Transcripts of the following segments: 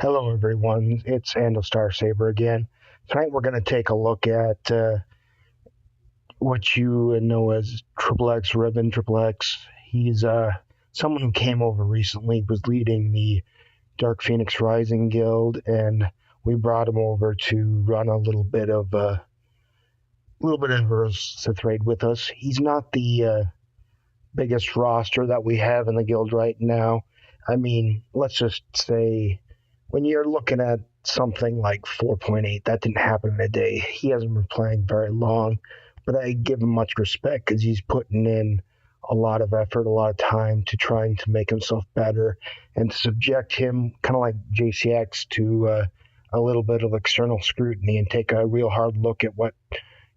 Hello, everyone. It's Andal Star Saber again. Tonight, we're going to take a look at what you know as XxxRevanxx. He's someone who came over recently, was leading the Dark Phoenix Rising Guild, and we brought him over to run a little bit of a Sith raid with us. He's not the biggest roster that we have in the guild right now. I mean, let's just say when you're looking at something like 4.8, that didn't happen in a day. He hasn't been playing very long, but I give him much respect because he's putting in a lot of effort, a lot of time to trying to make himself better and to subject him, kind of like JCX, to a little bit of external scrutiny and take a real hard look at what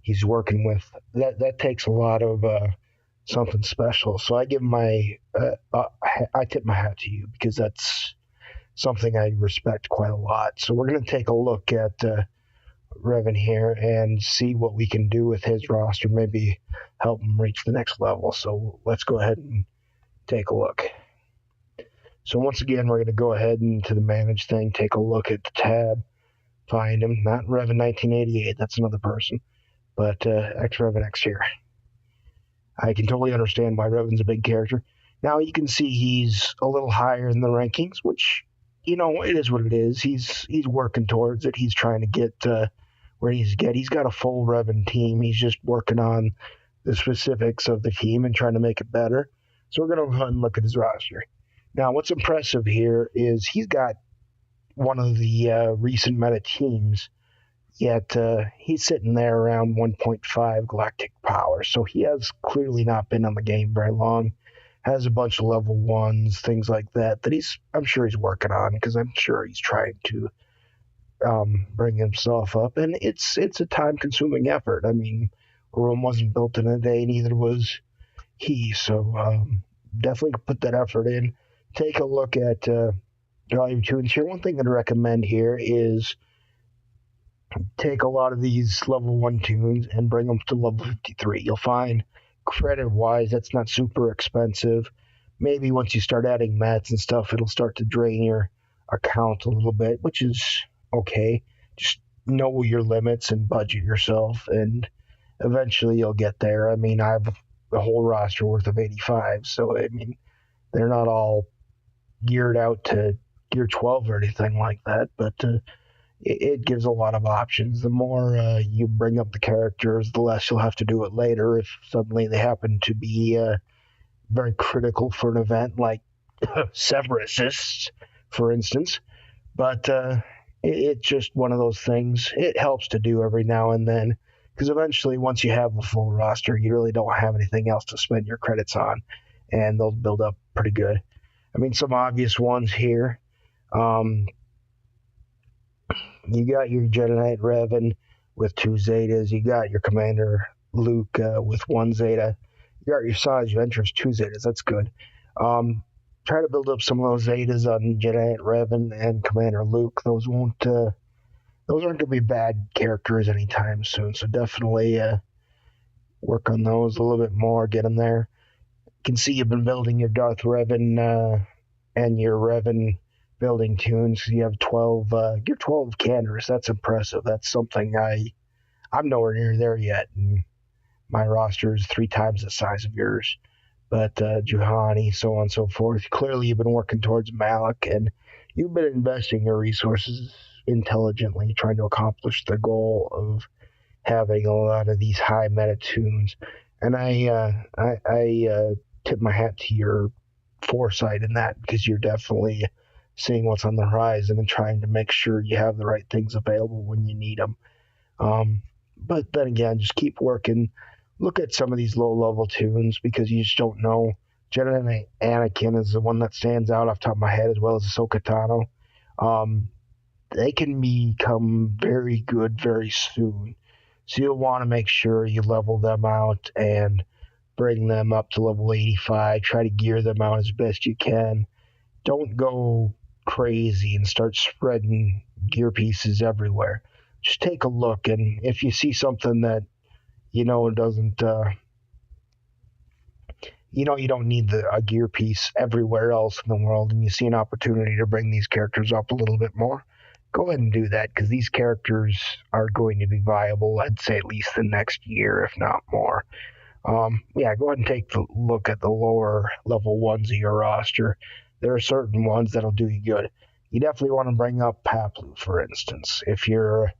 he's working with. That takes a lot of something special. So I give I tip my hat to you because that's something I respect quite a lot. So we're going to take a look at Revan here and see what we can do with his roster, maybe help him reach the next level. So let's go ahead and take a look. So once again, we're going to go ahead into the manage thing, take a look at the tab, find him, not Revan 1988, that's another person, but XxRevanxx here. I can totally understand why Revan's a big character. Now you can see he's a little higher in the rankings, which, you know, it is what it is. He's working towards it. He's trying to get where he needs to get. He's got a full Revan team. He's just working on the specifics of the team and trying to make it better. So we're going to go ahead and look at his roster. Now, what's impressive here is he's got one of the recent meta teams, yet he's sitting there around 1.5 galactic power. So he has clearly not been on the game very long. Has a bunch of level ones, things like that I'm sure he's working on, because I'm sure he's trying to bring himself up. And it's a time-consuming effort. I mean, Rome wasn't built in a day, neither was he. So definitely put that effort in. Take a look at all your tunes here. One thing I'd recommend here is take a lot of these level 1 tunes and bring them to level 53. You'll find credit-wise, that's not super expensive. Maybe once you start adding mats and stuff, it'll start to drain your account a little bit, which is okay. Just know your limits and budget yourself, and eventually you'll get there. I mean, I have a whole roster worth of 85, so I mean, they're not all geared out to gear 12 or anything like that, but it gives a lot of options. The more you bring up the characters, the less you'll have to do it later if suddenly they happen to be very critical for an event like Separatists, for instance. But it's just one of those things. It helps to do every now and then, because eventually, once you have a full roster, you really don't have anything else to spend your credits on, and they'll build up pretty good. I mean, some obvious ones here. You got your Jedi Knight Revan with 2 Zetas. You got your Commander Luke with 1 Zeta. You got your Saj Ventress 2 Zetas. That's good. Try to build up some of those Zetas on Jedi Knight Revan and Commander Luke. Those aren't going to be bad characters anytime soon. So definitely work on those a little bit more. Get them there. You can see you've been building your Darth Revan and your Revan building tunes. You have 12 you're 12 canners. That's impressive. That's something I'm nowhere near there yet, and my roster is 3 times the size of yours. But Juhani, so on and so forth. Clearly you've been working towards Malik, and you've been investing your resources intelligently, trying to accomplish the goal of having a lot of these high meta tunes. And I tip my hat to your foresight in that, because you're definitely seeing what's on the horizon and trying to make sure you have the right things available when you need them. But then again, just keep working. Look at some of these low-level tunes, because you just don't know. Jedi Knight Anakin is the one that stands out off the top of my head, as well as Ahsoka Tano. They can become very good very soon. So you'll want to make sure you level them out and bring them up to level 85. Try to gear them out as best you can. Don't go crazy and start spreading gear pieces everywhere. Just take a look, and if you see something that you know doesn't you don't need a gear piece everywhere else in the world, and you see an opportunity to bring these characters up a little bit more, go ahead and do that, because these characters are going to be viable, I'd say, at least the next year, if not more. Yeah, go ahead and take a look at the lower level ones of your roster. There are certain ones that'll do you good. You definitely want to bring up Paplu, for instance. If you're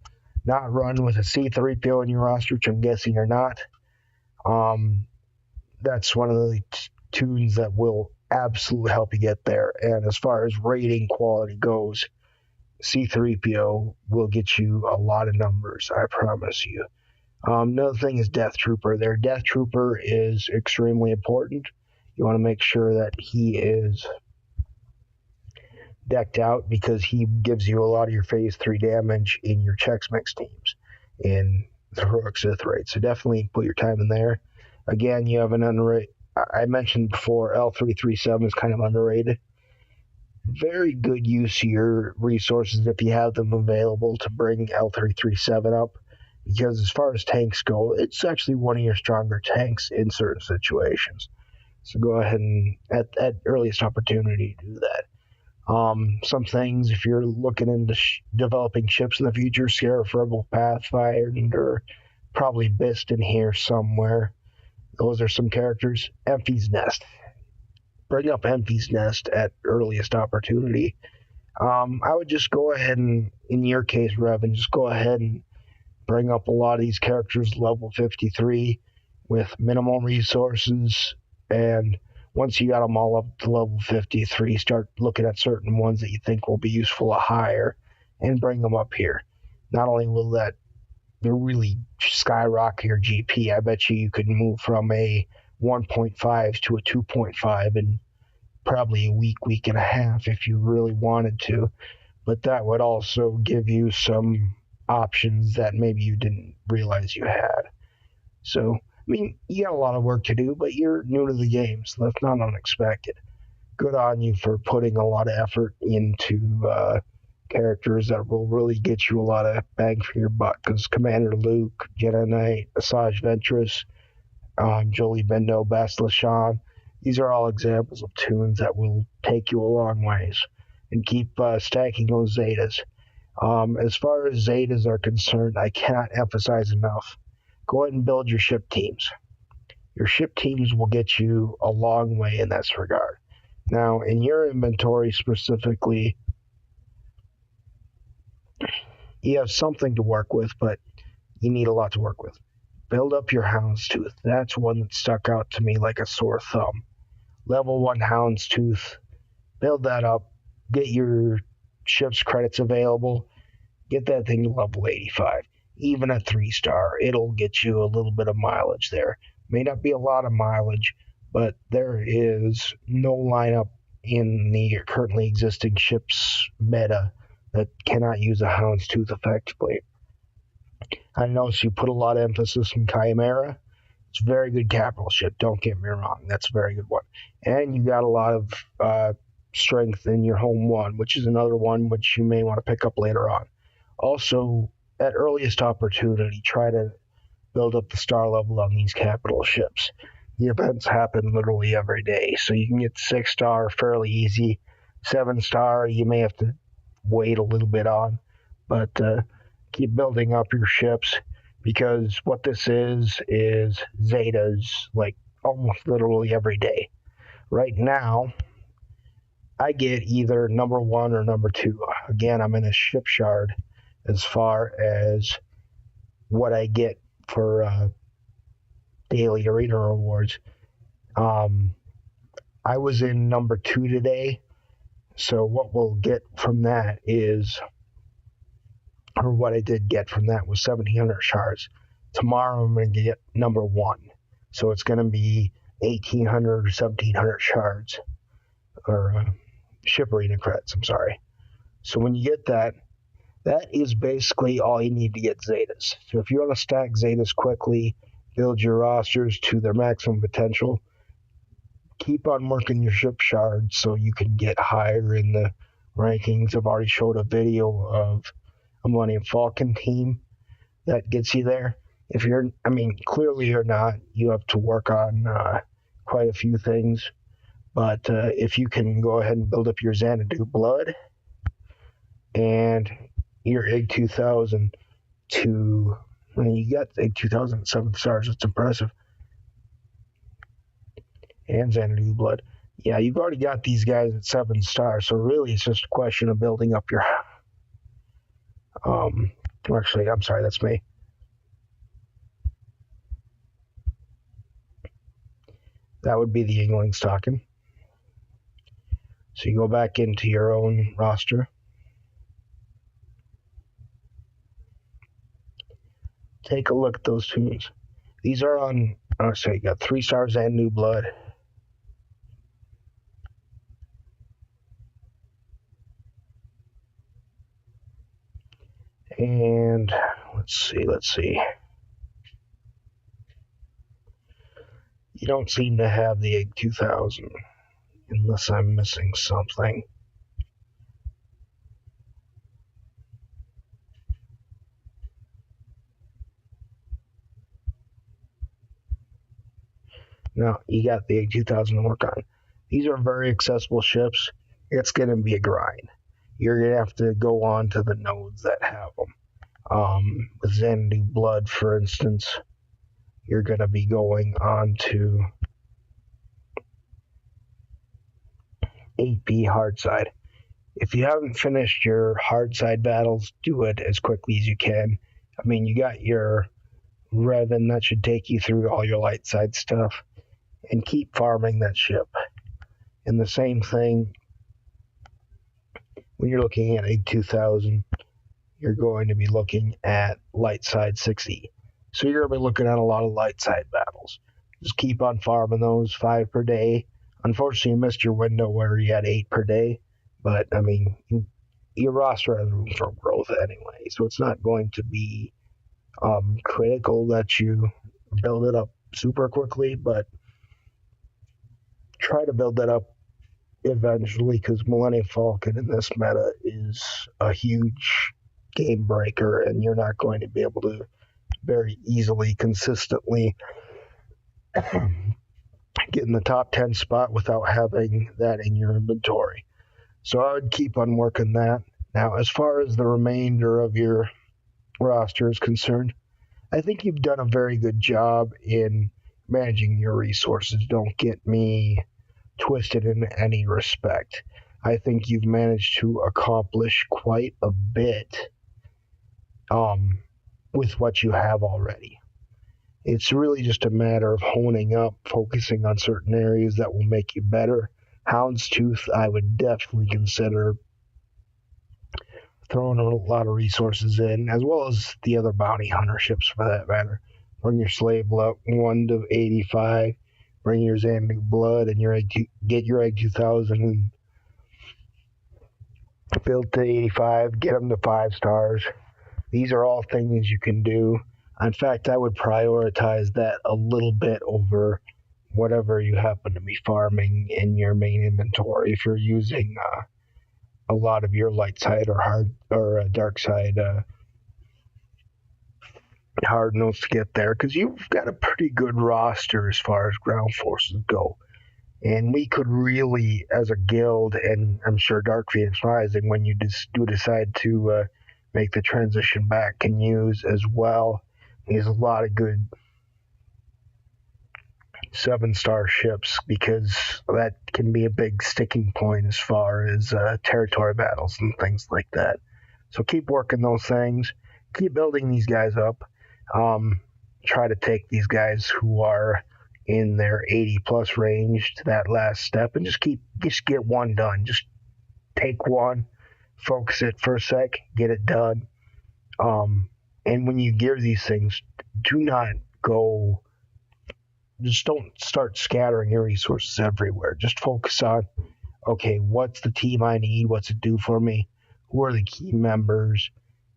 not running with a C3PO in your roster, which I'm guessing you're not, um, that's one of the tunes that will absolutely help you get there. And as far as rating quality goes, C3PO will get you a lot of numbers, I promise you. Another thing is Death Trooper. Their Death Trooper is extremely important. You want to make sure that he is decked out, because he gives you a lot of your phase 3 damage in your Chex Mix teams in the Heroic Sith raid. So definitely put your time in there. Again, you have an underrated. I mentioned before, L337 is kind of underrated. Very good use of your resources if you have them available to bring L337 up, because as far as tanks go, it's actually one of your stronger tanks in certain situations. So go ahead and, at earliest opportunity, do that. Some things, if you're looking into developing ships in the future, Scarif Rebel Pathfinder, probably Bist in here somewhere. Those are some characters. Emphy's Nest. Bring up Emphy's Nest at earliest opportunity. I would just go ahead and, in your case, Revan, just go ahead and bring up a lot of these characters level 53 with minimal resources, and once you got them all up to level 53, start looking at certain ones that you think will be useful higher and bring them up here. Not only will that really skyrocket your GP, I bet you could move from a 1.5 to a 2.5 in probably a week and a half if you really wanted to. But that would also give you some options that maybe you didn't realize you had. So, I mean, you got a lot of work to do, but you're new to the game, so that's not unexpected. Good on you for putting a lot of effort into characters that will really get you a lot of bang for your buck, because Commander Luke, Jedi Knight, Asajj Ventress, Jolie Bendo, Bastila Shan, these are all examples of tunes that will take you a long ways. And keep stacking those Zetas. As far as Zetas are concerned, I cannot emphasize enough. Go ahead and build your ship teams. Your ship teams will get you a long way in this regard. Now, in your inventory specifically, you have something to work with, but you need a lot to work with. Build up your Houndstooth. That's one that stuck out to me like a sore thumb. Level 1 Houndstooth. Build that up. Get your ship's credits available. Get that thing to level 85. Even a 3-star, it'll get you a little bit of mileage there. May not be a lot of mileage, but there is no lineup in the currently existing ships meta that cannot use a Houndstooth effectively. I notice you put a lot of emphasis on Chimera. It's a very good capital ship, don't get me wrong. That's a very good one. And you got a lot of strength in your home one, which is another one which you may want to pick up later on. Also, at earliest opportunity, try to build up the star level on these capital ships. The events happen literally every day, so you can get 6-star fairly easy. 7-star, you may have to wait a little bit on, but keep building up your ships, because what this is Zetas, like almost literally every day. Right now, I get either number 1 or number 2. Again, I'm in a ship shard as far as what I get for daily arena rewards. I was in number 2 today, so what we'll get from that is, or what I did get from that was 1,700 shards. Tomorrow I'm going to get number 1, so it's going to be 1,800 or 1,700 shards, or ship arena credits, I'm sorry. So when you get that, that is basically all you need to get Zetas. So if you want to stack Zetas quickly, build your rosters to their maximum potential, keep on working your ship shards so you can get higher in the rankings. I've already showed a video of a Millennium Falcon team that gets you there. If you're, clearly you're not. You have to work on quite a few things. But if you can go ahead and build up your Xanadu blood and your Egg 2000 to, I mean, you got Egg 2000 at 7 stars. That's impressive. And Xanadu blood. Yeah, you've already got these guys at 7 stars. So really, it's just a question of building up your. Actually, I'm sorry, that's me. That would be the Yinglings talking. So you go back into your own roster. Take a look at those tunes. These are on, so you got 3 stars and new blood. And let's see. You don't seem to have the Egg 2000, unless I'm missing something. No, you got the Egg 2000 to work on. These are very accessible ships. It's going to be a grind. You're going to have to go on to the nodes that have them. With Xanadu Blood, for instance, you're going to be going on to 8B hard side. If you haven't finished your hard side battles, do it as quickly as you can. I mean, you got your Revan that should take you through all your light side stuff, and keep farming that ship. And the same thing when you're looking at Egg 2000, you're going to be looking at light side 6E. So you're going to be looking at a lot of light side battles. Just keep on farming those 5 per day. Unfortunately, you missed your window where you had 8 per day. But, I mean, your roster has room for growth anyway. So it's not going to be critical that you build it up super quickly. But try to build that up eventually, because Millennium Falcon in this meta is a huge game breaker, and you're not going to be able to very easily, consistently get in the top 10 spot without having that in your inventory. So I would keep on working that. Now, as far as the remainder of your roster is concerned, I think you've done a very good job in managing your resources. Don't get me twisted in any respect. I think you've managed to accomplish quite a bit with what you have already. It's really just a matter of honing up, focusing on certain areas that will make you better. Houndstooth, I would definitely consider throwing a lot of resources in, as well as the other bounty hunter ships for that matter. Bring your slave up 1 to 85. Bring your Xanadu Blood and get your Egg 2000 and build to 85. Get them to 5 stars. These are all things you can do. In fact, I would prioritize that a little bit over whatever you happen to be farming in your main inventory. If you're using a lot of your light side or dark side hard notes to get there, because you've got a pretty good roster as far as ground forces go. And we could really, as a guild, and I'm sure Dark Phoenix Rising, when you do decide to make the transition back, can use as well. There's a lot of good 7-star ships, because that can be a big sticking point as far as territory battles and things like that. So keep working those things. Keep building these guys up. Try to take these guys who are in their 80 plus range to that last step, and just get one done. Just take one, focus it for a sec, get it done. And when you gear these things, don't start scattering your resources everywhere. Just focus on, okay, what's the team I need? What's it do for me? Who are the key members?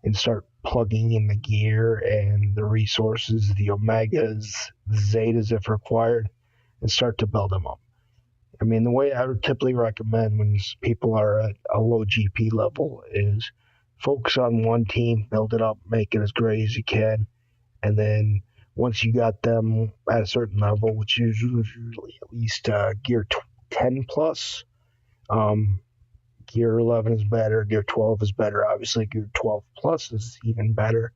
And start plugging in the gear and the resources, the Omegas, the Zetas if required, and start to build them up. I mean, the way I would typically recommend when people are at a low GP level is focus on one team, build it up, make it as great as you can, and then once you got them at a certain level, which is usually at least gear 10 plus. Um, Gear 11 is better. Gear 12 is better. Obviously, Gear 12 plus is even better.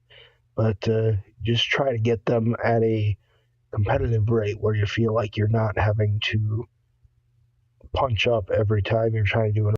But just try to get them at a competitive rate where you feel like you're not having to punch up every time you're trying to do an